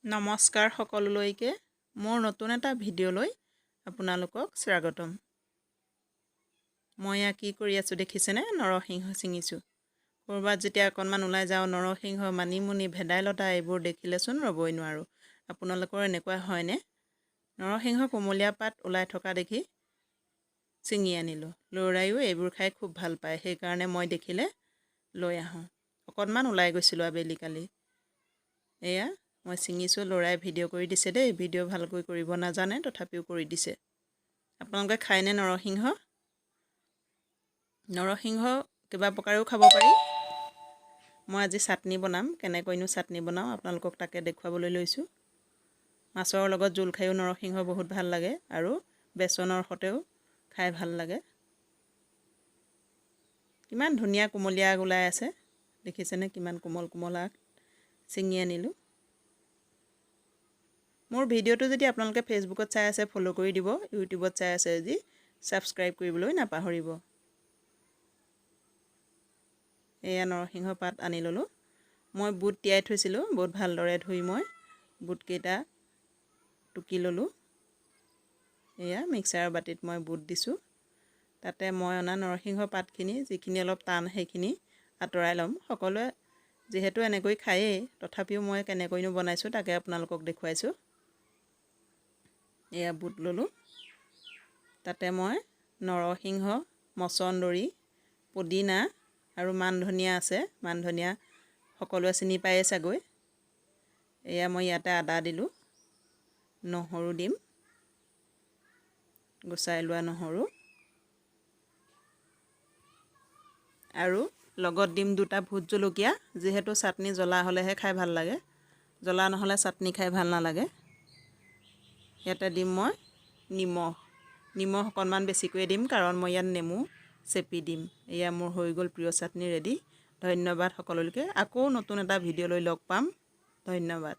নমস্কাৰ সকলোলৈকে মোৰ নতুন এটা ভিডিঅ'লৈ আপোনালোকক স্বাগতম। মই কি কৰি আছোঁ দেখিছেনে? নৰসিংহ ছিঙিছোঁ। ক'ৰবাত যেতিয়া অকণমান ওলাই যাওঁ নৰসিংহ, মানিমুনি, ভেদাইলতা এইবোৰ দেখিলেচোন ৰ'বই নোৱাৰোঁ। আপোনালোকৰ এনেকুৱা হয়নে? নৰসিংহ কোমলীয়া পাত ওলাই থকা দেখি ছিঙি আনিলোঁ। ল'ৰায়ো এইবোৰ খাই খুব ভাল পায়, সেইকাৰণে মই দেখিলে লৈ আহোঁ। অকণমান ওলাই গৈছিলোঁ আবেলি কালি। এয়া মই ছিঙিছোঁ, ল'ৰাই ভিডিঅ' কৰি দিছে দেই। ভিডিঅ' ভালকৈ কৰিব নাজানে, তথাপিও কৰি দিছে। আপোনালোকে খায়নে নৰসিংহ? নৰসিংহ কিবা প্ৰকাৰেও খাব পাৰি। মই আজি চাটনি বনাম। কেনেকৈনো চাটনি বনাওঁ আপোনালোকক তাকে দেখুৱাবলৈ লৈছোঁ। মাছৰ লগত জোল খায়ো নৰসিংহ বহুত ভাল লাগে আৰু বেচনৰ সৈতেও খাই ভাল লাগে। কিমান ধুনীয়া কোমলীয়া আগ ওলাই আছে দেখিছেনে? কিমান কোমল কোমল আগ ছিঙি আনিলোঁ। মোৰ ভিডিঅ'টো যদি আপোনালোকে ফেচবুকত চাই আছে ফ'ল' কৰি দিব, ইউটিউবত চাই আছে যদি ছাবস্ক্ৰাইব কৰিবলৈ নাপাহৰিব। এয়া নৰসিংহ পাত আনি ল'লোঁ। মই বুট তিয়াই থৈছিলোঁ, বহুত ভালদৰে ধুই মই বুটকেইটা টুকি ল'লোঁ। এয়া মিক্সাৰৰ বাতিত মই বুট দিছোঁ। তাতে মই অনা নৰসিংহ পাতখিনি যিখিনি অলপ টান সেইখিনি আঁতৰাই ল'ম। সকলোৱে যিহেতু এনেকৈ খায়েই, তথাপিও মই কেনেকৈনো বনাইছোঁ তাকে আপোনালোকক দেখুৱাইছোঁ। এয়া বুট ল'লোঁ। তাতে মই নৰসিংহ, মচন্দৰী, পুদিনা আৰু মান ধনিয়া আছে। মান ধনিয়া সকলোৱে চিনি পায়েই চাগৈ। এয়া মই ইয়াতে আদা দিলোঁ, নহৰু দিম, গুচাই লোৱা নহৰু, আৰু লগত দিম দুটা ভোট জলকীয়া। যিহেতু চাটনি জ্বলা হ'লেহে খাই ভাল লাগে, জ্বলা নহ'লে চাটনি খাই ভাল নালাগে। ইয়াতে দিম মই নিমখ অকণমান বেছিকৈ দিম, কাৰণ মই ইয়াত নেমু চেপি দিম। এয়া মোৰ হৈ গ'ল প্ৰিয় চাটনি ৰেডি। ধন্যবাদ সকলোকে। আকৌ নতুন এটা ভিডিঅ'লৈ লগ পাম। ধন্যবাদ।